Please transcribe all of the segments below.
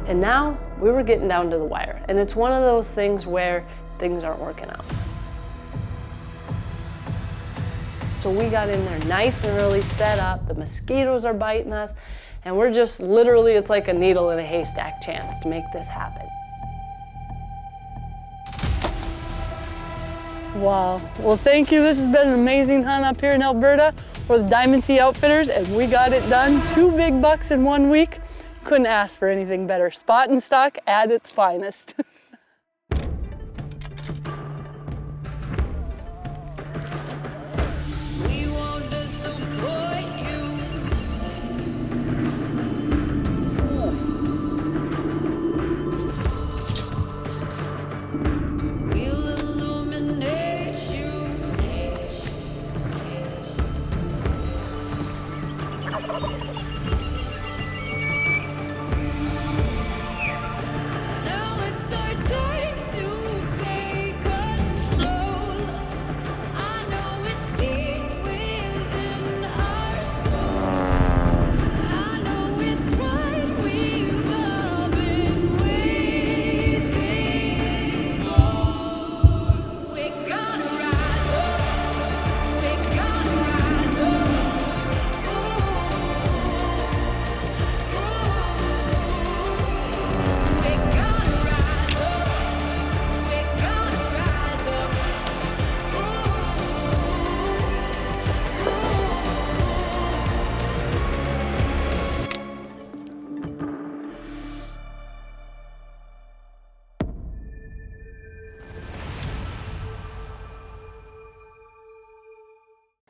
And now we were getting down to the wire. And it's one of those things where things aren't working out. So we got in there nice and early, set up, the mosquitoes are biting us, and we're just literally, it's like a needle in a haystack chance to make this happen. Wow, well thank you. This has been an amazing hunt up here in Alberta with Diamond T Outfitters, and we got it done. 2 big bucks in 1 week. Couldn't ask for anything better. Spot and stock at its finest.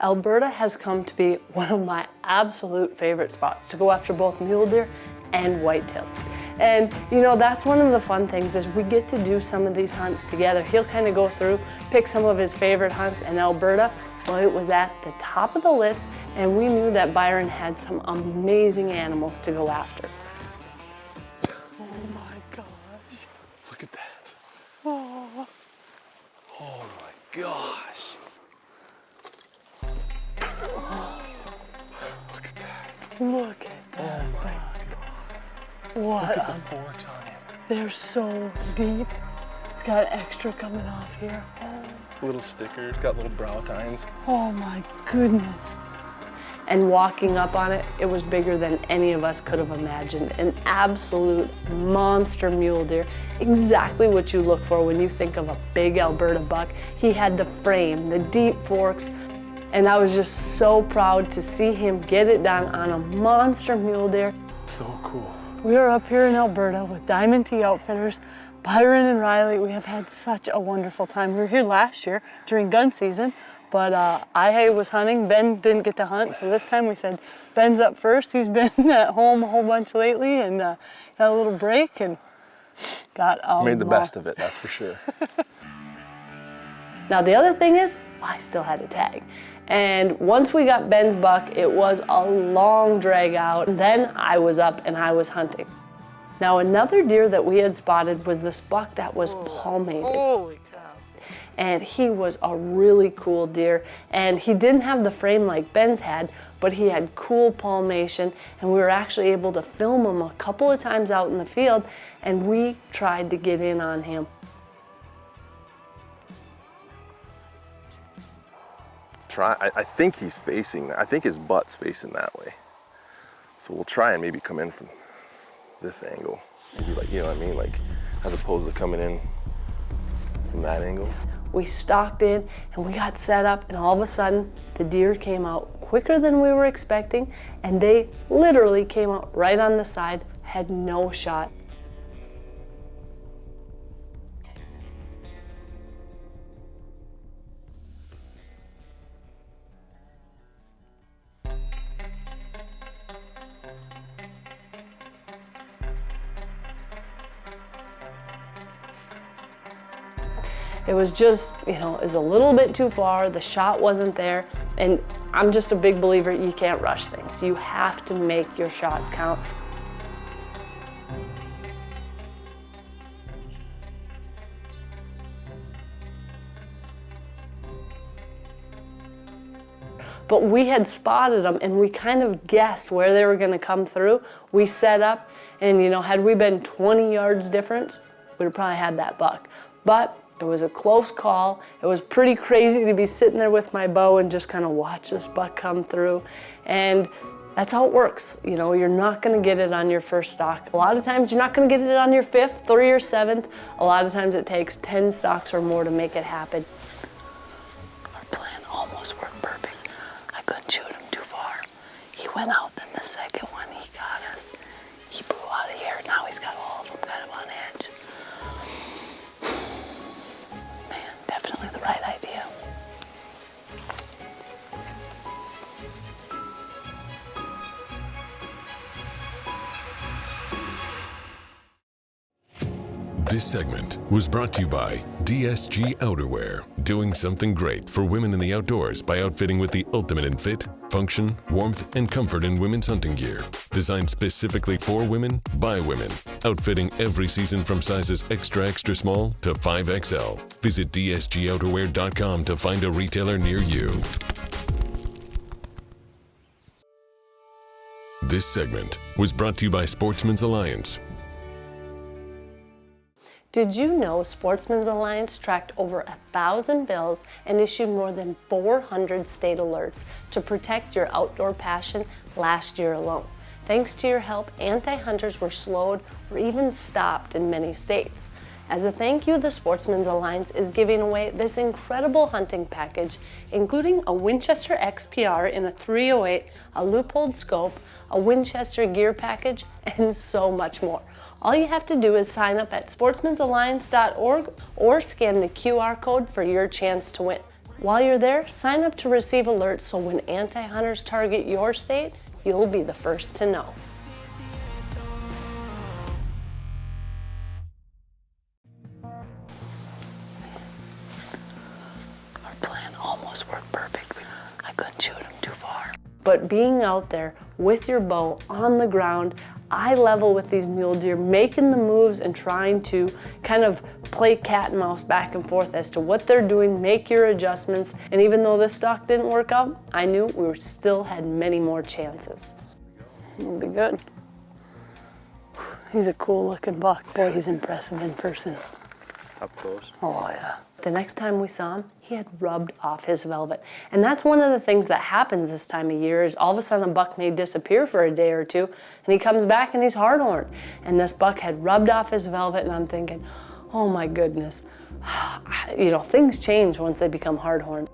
Alberta has come to be one of my absolute favorite spots to go after both mule deer and whitetails. And you know, that's one of the fun things is we get to do some of these hunts together. He'll kind of go through, pick some of his favorite hunts, in Alberta, well, it was at the top of the list, and we knew that Byron had some amazing animals to go after. Oh my gosh. Look at that. Oh, oh my gosh. Look at that. Look at that. Oh my God. What Look at the forks on him. They're so deep. It's got extra coming off here. Oh. Little sticker, it's got little brow tines. Oh my goodness. And walking up on it, it was bigger than any of us could have imagined. An absolute monster mule deer. Exactly what you look for when you think of a big Alberta buck. He had the frame, the deep forks, and I was just so proud to see him get it done on a monster mule deer. So cool. We are up here in Alberta with Diamond T Outfitters, Byron and Riley. We have had such a wonderful time. We were here last year during gun season, but I was hunting. Ben didn't get to hunt, so this time we said, Ben's up first. He's been at home a whole bunch lately and got a little break and got made the best of it, that's for sure. Now the other thing is, I still had a tag. And once we got Ben's buck, it was a long drag out. Then I was up and I was hunting. Now another deer that we had spotted was this buck that was palmated. Holy cow. And he was a really cool deer. And he didn't have the frame like Ben's had, but he had cool palmation. And we were actually able to film him a couple of times out in the field, and we tried to get in on him. I think he's facing, I think his butt's facing that way. So we'll try and maybe come in from this angle. Maybe like, you know what I mean? Like, as opposed to coming in from that angle. We stalked in and we got set up, and all of a sudden the deer came out quicker than we were expecting, and they literally came out right on the side, had no shot. It was just, you know, it was a little bit too far, the shot wasn't there, and I'm just a big believer you can't rush things. You have to make your shots count. but we had spotted them and we kind of guessed where they were gonna come through. We set up, and you know, had we been 20 yards different, we'd have probably had that buck. But it was a close call. It was pretty crazy to be sitting there with my bow and just kind of watch this buck come through. And that's how it works. You know, you're not gonna get it on your first stalk. A lot of times you're not gonna get it on your 5th, 3 or 7th. A lot of times it takes 10 stalks or more to make it happen. Our plan almost worked perfect. I couldn't shoot him too far. He went out, then the second one he got us. He blew out of here. Now he's got all of them kind of on edge. Man, definitely the right idea. This segment was brought to you by DSG Outerwear, doing something great for women in the outdoors by outfitting with the ultimate in fit, function, warmth, and comfort in women's hunting gear. Designed specifically for women, by women. Outfitting every season from sizes extra, extra small to 5XL. Visit dsgouterwear.com to find a retailer near you. This segment was brought to you by Sportsman's Alliance. Did you know Sportsman's Alliance tracked over 1,000 bills and issued more than 400 state alerts to protect your outdoor passion last year alone? Thanks to your help, anti-hunters were slowed or even stopped in many states. As a thank you, the Sportsman's Alliance is giving away this incredible hunting package, including a Winchester XPR in a 308, a loopholed scope, a Winchester gear package, and so much more. All you have to do is sign up at sportsmansalliance.org or scan the QR code for your chance to win. While you're there, sign up to receive alerts so when anti-hunters target your state, you'll be the first to know. Our plan almost worked perfect. I couldn't shoot him too far. But being out there with your bow on the ground, eye level with these mule deer, making the moves and trying to kind of play cat and mouse back and forth as to what they're doing, make your adjustments. And even though this stalk didn't work out, I knew we still had many more chances. It'll be good. He's a cool looking buck. Boy, he's impressive in person. Up close. Oh yeah. The next time we saw him, he had rubbed off his velvet. And that's one of the things that happens this time of year is all of a sudden a buck may disappear for a day or two and he comes back and he's hard-horned. And this buck had rubbed off his velvet and I'm thinking, oh my goodness. You know, things change once they become hard-horned.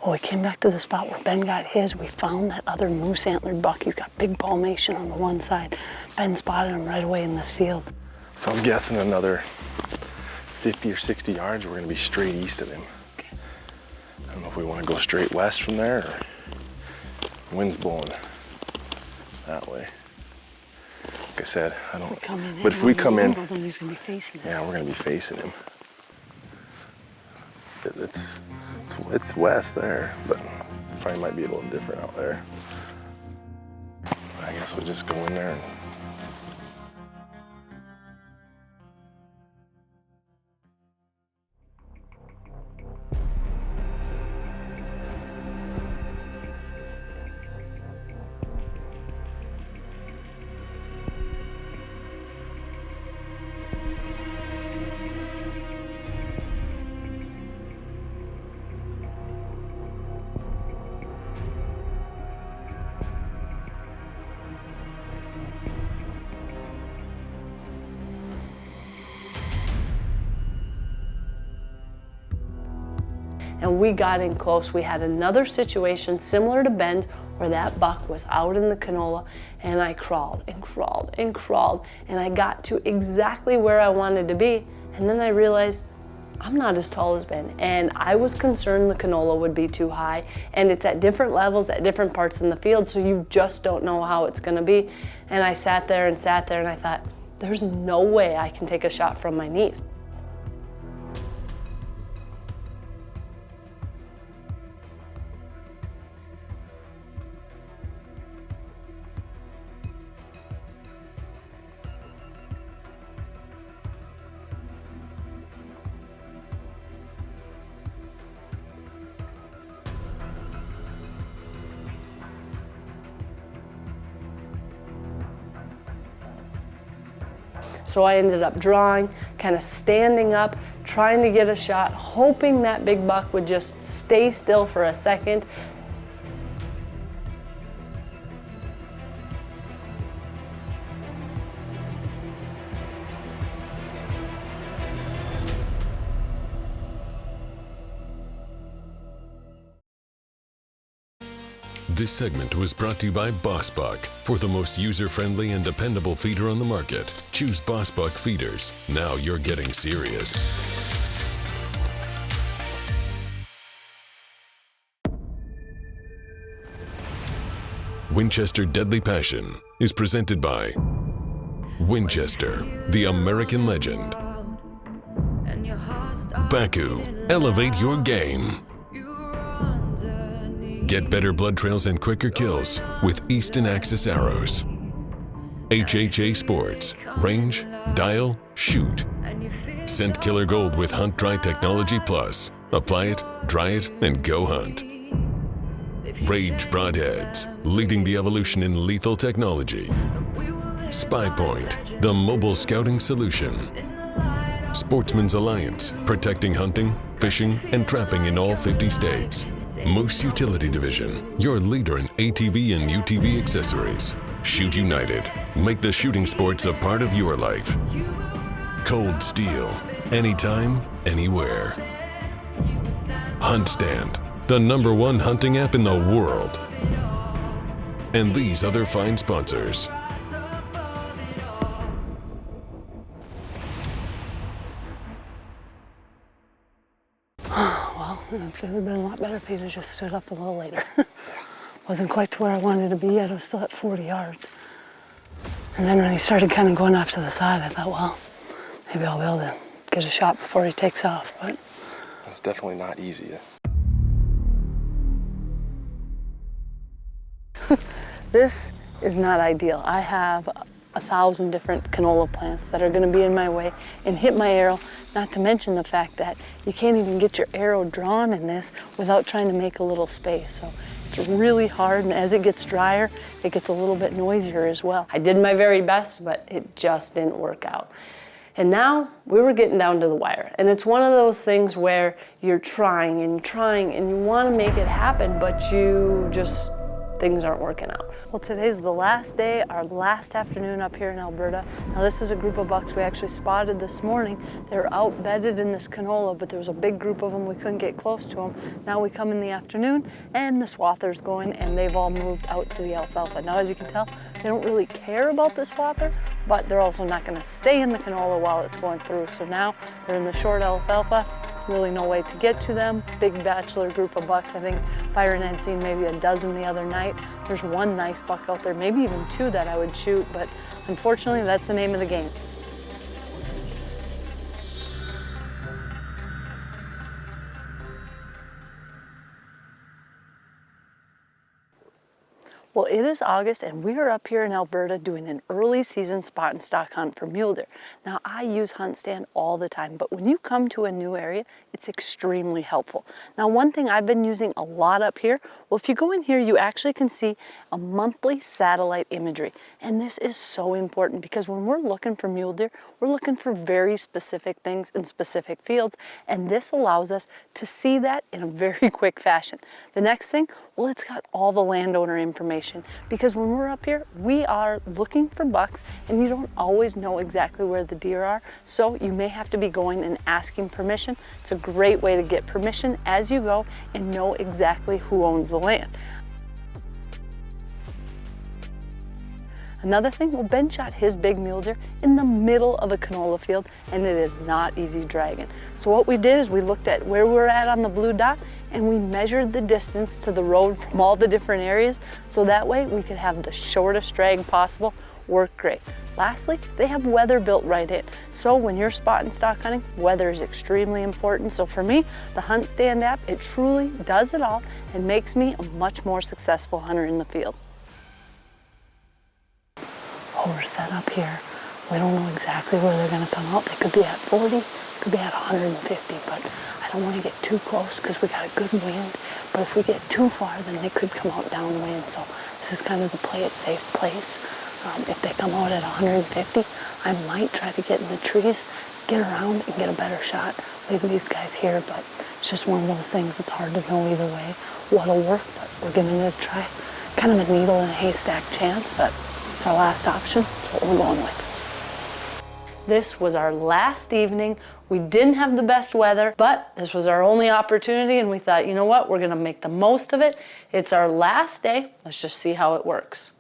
Oh, we came back to the spot where Ben got his. We found that other moose antlered buck. He's got big palmation on the one side. Ben spotted him right away in this field. So I'm guessing another 50 or 60 yards, we're gonna be straight east of him. Okay. I don't know if we wanna go straight west from there or wind's blowing that way. Like I said, I don't, but if we come in, then he's gonna be facing us. yeah, we're gonna be facing him. It's west there, but probably might be a little different out there. I guess we'll just go in there and and we got in close. We had another situation similar to Ben's where that buck was out in the canola and I crawled and crawled and crawled and I got to exactly where I wanted to be, and then I realized I'm not as tall as Ben, and I was concerned the canola would be too high, and it's at different levels at different parts in the field, so you just don't know how it's gonna be. And I sat there and I thought, there's no way I can take a shot from my knees. So I ended up drawing, kind of standing up, trying to get a shot, hoping that big buck would just stay still for a second. This segment was brought to you by Boss Buck. For the most user-friendly and dependable feeder on the market, choose Boss Buck feeders. Now you're getting serious. Winchester Deadly Passion is presented by Winchester, the American legend. Baku, elevate your game. Get better blood trails and quicker kills with Easton Axis arrows. HHA Sports, range, dial, shoot. Scent Killer Gold with Hunt Dry Technology Plus. Apply it, dry it, and go hunt. Rage Broadheads, leading the evolution in lethal technology. Spy Point, the mobile scouting solution. Sportsman's Alliance, protecting hunting, fishing, and trapping in all 50 states. Moose Utility Division, your leader in ATV and UTV accessories. Shoot United, make the shooting sports a part of your life. Cold Steel, anytime, anywhere. HuntStand, the #1 hunting app in the world. And these other fine sponsors. It would have been a lot better if he'd have just stood up a little later. Wasn't quite to where I wanted to be yet. I was still at 40 yards. And then when he started kind of going off to the side, I thought, well, maybe I'll be able to get a shot before he takes off. But it's definitely not easy. This is not ideal. I have 1,000 different canola plants that are going to be in my way and hit my arrow, not to mention the fact that you can't even get your arrow drawn in this without trying to make a little space. So it's really hard, and as it gets drier, it gets a little bit noisier as well. I did my very best, but it just didn't work out. And now we were getting down to the wire. And it's one of those things where you're trying and trying and you want to make it happen, but things aren't working out. Well, today's the last day, our last afternoon up here in Alberta. Now this is a group of bucks we actually spotted this morning. They're out bedded in this canola, but there was a big group of them. We couldn't get close to them. Now we come in the afternoon and the swather's going and they've all moved out to the alfalfa. Now as you can tell, they don't really care about the swather, but they're also not gonna stay in the canola while it's going through. So now they're in the short alfalfa. Really no way to get to them. Big bachelor group of bucks. I think Byron had seen maybe a dozen the other night. There's one nice buck out there, maybe even two that I would shoot, but unfortunately that's the name of the game. Well, it is August and we are up here in Alberta doing an early season spot and stalk hunt for mule deer. Now I use HuntStand all the time, but when you come to a new area, it's extremely helpful. Now one thing I've been using a lot up here, well if you go in here you actually can see a monthly satellite imagery. And this is so important because when we're looking for mule deer, we're looking for very specific things in specific fields, and this allows us to see that in a very quick fashion. The next thing, well it's got all the landowner information, because when we're up here we are looking for bucks and you don't always know exactly where the deer are, so you may have to be going and asking permission. It's a great way to get permission as you go and know exactly who owns the land. Another thing, well, Ben shot his big mule deer in the middle of a canola field, and it is not easy dragging. So what we did is we looked at where we were at on the blue dot and we measured the distance to the road from all the different areas, so that way we could have the shortest drag possible. Work great. Lastly, they have weather built right in. So when you're spot and stalk hunting, weather is extremely important. So for me, the HuntStand app, it truly does it all and makes me a much more successful hunter in the field. We're set up here. We don't know exactly where they're going to come out. They could be at 40, could be at 150, but I don't want to get too close because we got a good wind. But if we get too far, then they could come out downwind. So this is kind of the play it safe place. If they come out at 150, I might try to get in the trees, get around and get a better shot. Leave these guys here, but it's just one of those things. It's hard to know either way what'll work, but we're giving it a try. Kind of a needle in a haystack chance, but it's our last option. That's what we're going with. This was our last evening. We didn't have the best weather, but this was our only opportunity, and we thought, you know what, we're gonna make the most of it. It's our last day. Let's just see how it works.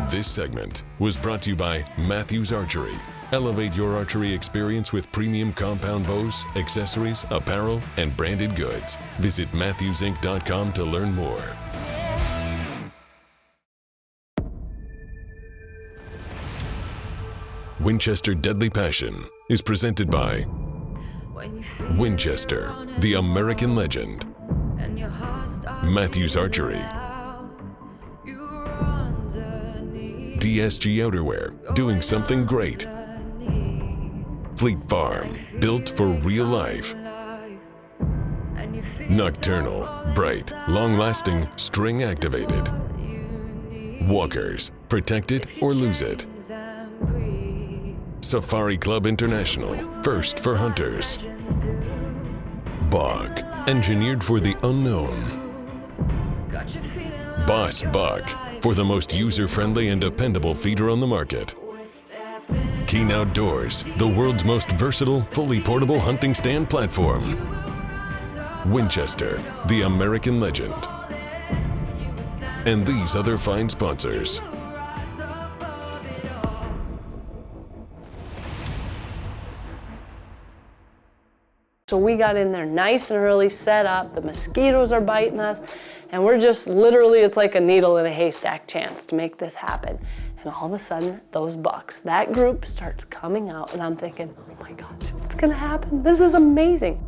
This segment was brought to you by Matthews Archery. Elevate your archery experience with premium compound bows, accessories, apparel, and branded goods. Visit MatthewsInc.com to learn more. Winchester Deadly Passion is presented by Winchester, the American legend. Matthews Archery. DSG Outerwear, doing something great. Fleet Farm, built for real life. Nocturnal, bright, long-lasting, string-activated. Walkers, protect it or lose it. Safari Club International, first for hunters. Bog, engineered for the unknown. Boss Buck, for the most user-friendly and dependable feeder on the market. Keen Outdoors, the world's most versatile, fully portable hunting stand platform. Winchester, the American legend. And these other fine sponsors. So we got in there nice and early, set up, the mosquitoes are biting us, and we're just literally, it's like a needle in a haystack chance to make this happen. And all of a sudden, those bucks, that group starts coming out, and I'm thinking, oh my gosh, what's gonna happen? This is amazing.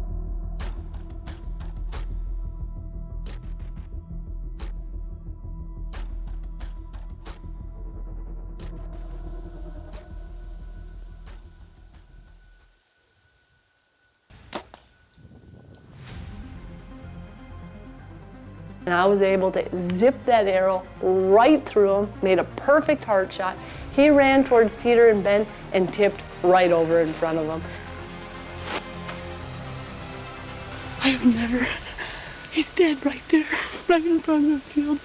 And I was able to zip that arrow right through him, made a perfect heart shot. He ran towards Teeter and Ben and tipped right over in front of him. I have never, he's dead right there, right in front of the field.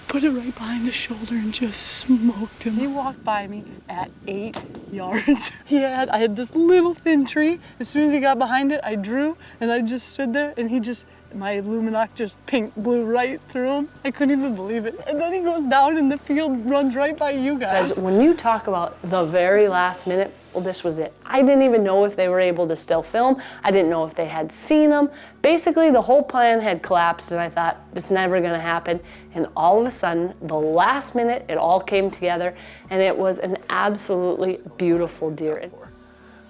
Put it right behind his shoulder and just smoked him. He walked by me at 8 yards. I had this little thin tree. As soon as he got behind it, I drew and I just stood there and he just, my Luminoc just pink blew right through him. I couldn't even believe it. And then he goes down in the field, runs right by you guys. When you talk about the very last minute, well, this was it. I didn't even know if they were able to still film. I didn't know if they had seen them. Basically, the whole plan had collapsed and I thought, it's never gonna happen. And all of a sudden, the last minute, it all came together and it was an absolutely beautiful deer.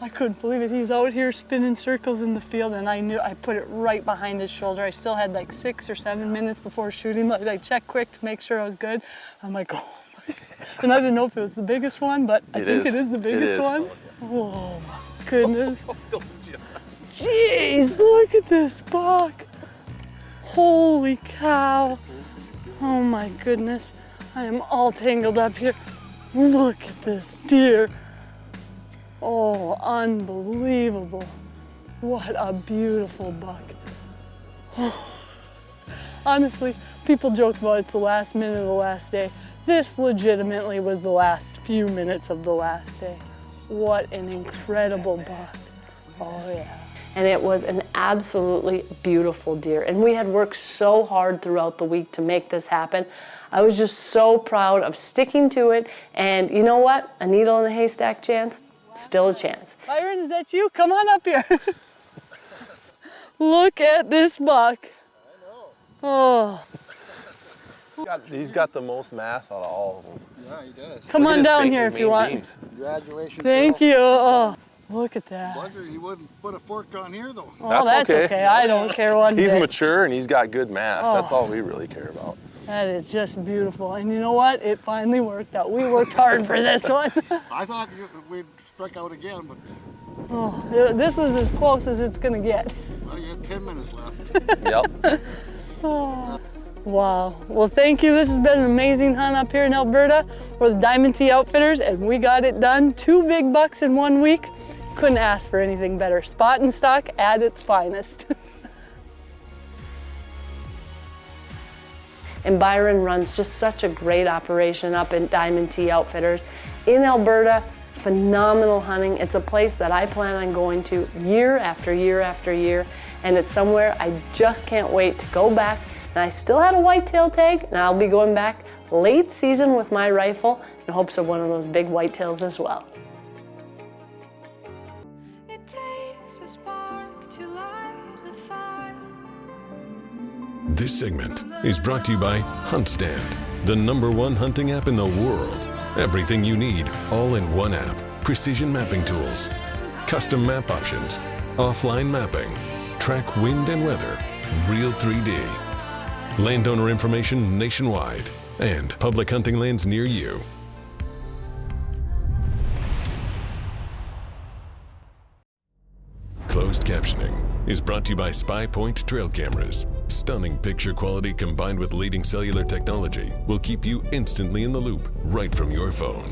I couldn't believe it. He's out here spinning circles in the field and I knew I put it right behind his shoulder. I still had like 6 or 7 minutes before shooting. Like I checked quick to make sure I was good. I'm like, oh my. And I didn't know if it was the biggest one, but I think it is the biggest one. Oh my goodness. Jeez, look at this buck. Holy cow. Oh my goodness. I am all tangled up here. Look at this deer. Oh, unbelievable. What a beautiful buck. Oh. Honestly, people joke about it's the last minute of the last day. This legitimately was the last few minutes of the last day. What an incredible buck. Oh yeah. And it was an absolutely beautiful deer. And we had worked so hard throughout the week to make this happen. I was just so proud of sticking to it. And you know what? A needle in a haystack chance? Still a chance. Byron, is that you? Come on up here. Look at this buck. Oh. He's got the most mass out of all of them. Yeah, he does. Come on down here if you want. Beams. Congratulations. Thank you. Oh, look at that. Wonder he wouldn't put a fork on here though. Oh, that's okay. I don't care one bit. He's mature and he's got good mass. Oh. That's all we really care about. That is just beautiful. And you know what? It finally worked out. We worked hard for this one. I thought we'd strike out again, but... Oh, this was as close as it's going to get. Well, you had 10 minutes left. Yep. Oh. Wow. Well, thank you. This has been an amazing hunt up here in Alberta. We're the Diamond T Outfitters, and we got it done. 2 big bucks in 1 week. Couldn't ask for anything better. Spot and stock at its finest. And Byron runs just such a great operation up in Diamond T Outfitters in Alberta. Phenomenal hunting. It's a place that I plan on going to year after year after year, and it's somewhere I just can't wait to go back. And I still had a whitetail tag, and I'll be going back late season with my rifle in hopes of one of those big whitetails as well. It takes a spark to light a fire. This segment is brought to you by HuntStand, the #1 hunting app in the world. Everything you need, all in one app. Precision mapping tools, custom map options, offline mapping, track wind and weather, real 3D, landowner information nationwide, and public hunting lands near you. Closed captioning is brought to you by Spy Point Trail Cameras. Stunning picture quality combined with leading cellular technology will keep you instantly in the loop right from your phone.